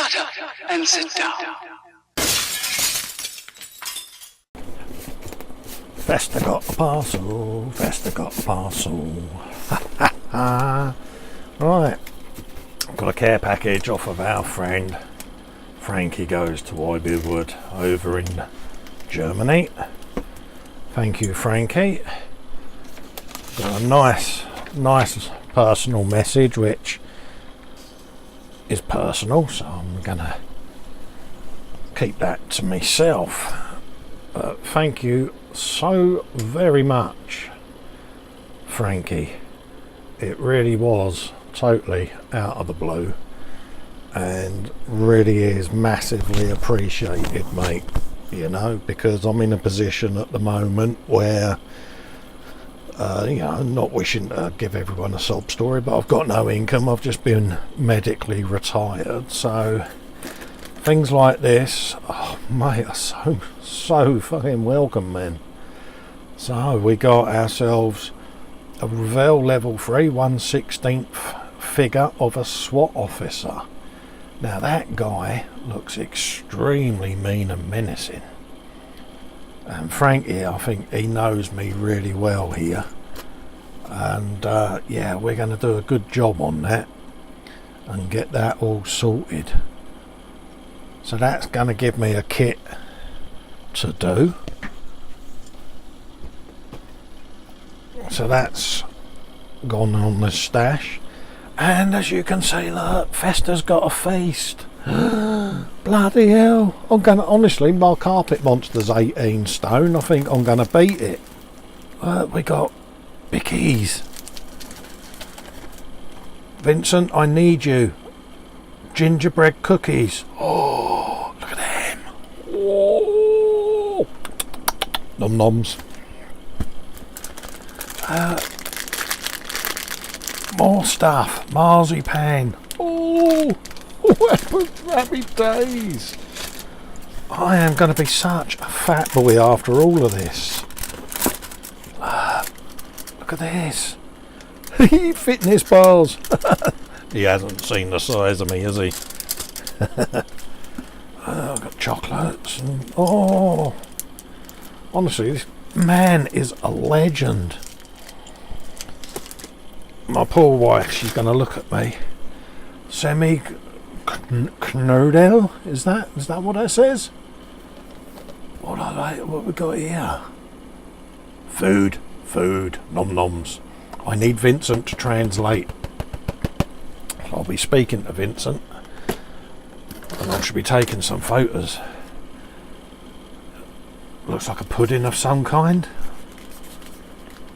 Shut up and sit down. Festa got a parcel, Festa got a parcel. Right, I've got a care package off of our friend Frankie. Goes to hobbywood over in Germany. Thank you, Frankie. Got a nice personal message, which is personal, so I'm gonna keep that to myself. But thank you so very much, Frankie. It really was totally out of the blue and really is massively appreciated, mate. You know, because I'm in a position at the moment where you know, not wishing to give everyone a sob story, but I've got no income. I've just been medically retired, so things like this, oh mate, are so fucking welcome, man. So we got ourselves a Revell level 3 1/16 figure of a SWAT officer. Now that guy looks extremely mean and menacing, and Frankie, I think he knows me really well here, and yeah, we're going to do a good job on that and get that all sorted. So that's going to give me a kit to do. So that's gone on the stash, and as you can see, look, Festa's got a feast. Bloody hell, I'm gonna, honestly, my carpet monster's 18 stone. I think I'm gonna beat it. We got bickies. Vincent, I need you. Gingerbread cookies. Oh, look at them. Oh. Nom noms. More stuff. Marzipan. Oh, happy days. I am going to be such a fat boy after all of this. Look at this. Fitness bars. He hasn't seen the size of me, has he? I've got chocolates and oh, honestly, this man is a legend. My poor wife, she's going to look at me. Semi knödel, is that what that says? What we got here? Food, nom noms. I need Vincent to translate. I'll be speaking to Vincent, and I should be taking some photos. Looks like a pudding of some kind.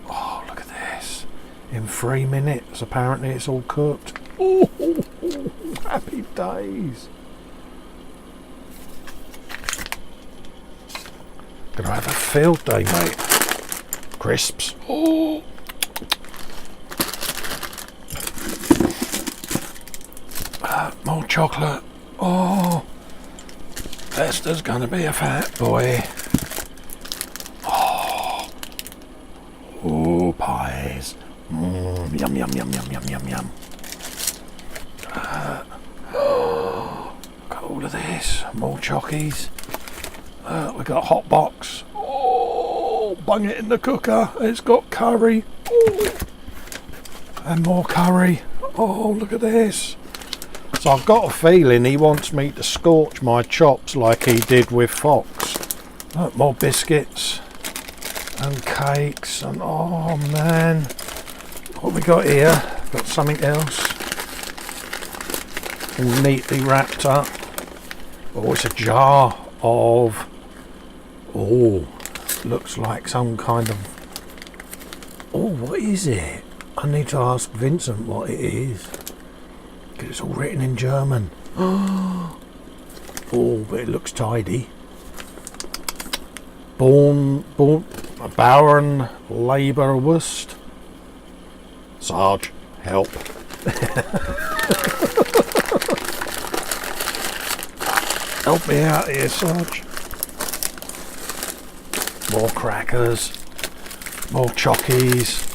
Oh, look at this. In 3 minutes, apparently it's all cooked. Oh, happy days. Gonna have a field day, mate. Crisps. Oh. More chocolate. Oh. Festa's gonna be a fat boy. Oh. Oh, pies. Yum, yum, yum, yum, yum, yum, yum. Got all of this. More chockies. We got a hot box. Oh, bung it in the cooker. It's got curry. Oh. And more curry. Oh, look at this. So I've got a feeling he wants me to scorch my chops like he did with Fox. Look, more biscuits and cakes and oh man. What we got here? Got something else. All neatly wrapped up. Oh, it's a jar of, oh, looks like some kind of, oh, what is it? I need to ask Vincent what it is. Because it's all written in German. Oh, but it looks tidy. Bauern Laberwurst. Sarge, help. Help me out here, Sarge. More crackers. More chockies.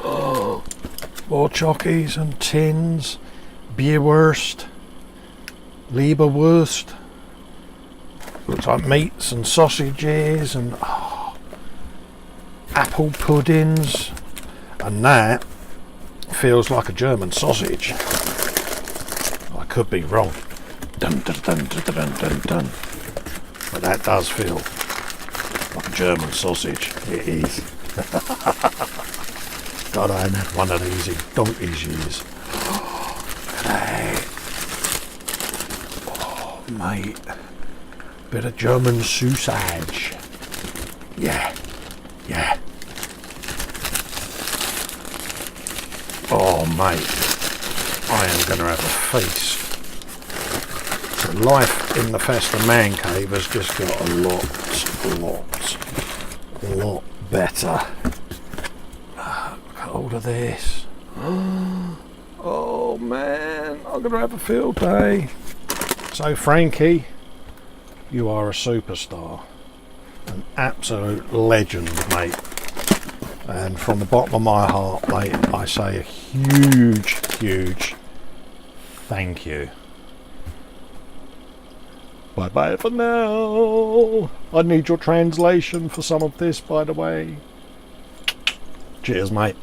Oh, more chockies and tins. Bierwurst. Leberwurst. Looks like meats and sausages and apple puddings. And that feels like a German sausage. I could be wrong. Dun, dun, dun, dun, dun, dun, dun. But that does feel like a German sausage. It is. God, I haven't had one of these in donkey's years. Look at that. Oh, mate. Bit of German sausage. Yeah. Yeah. Oh, mate. I am going to have a feast. So life in the Festa man cave has just got a lot better. Look at all of this. Oh man, I'm going to have a field day. So Frankie, you are a superstar. An absolute legend, mate. And from the bottom of my heart, mate, I say a huge thank you. Bye bye for now. I need your translation for some of this, by the way. Cheers, mate.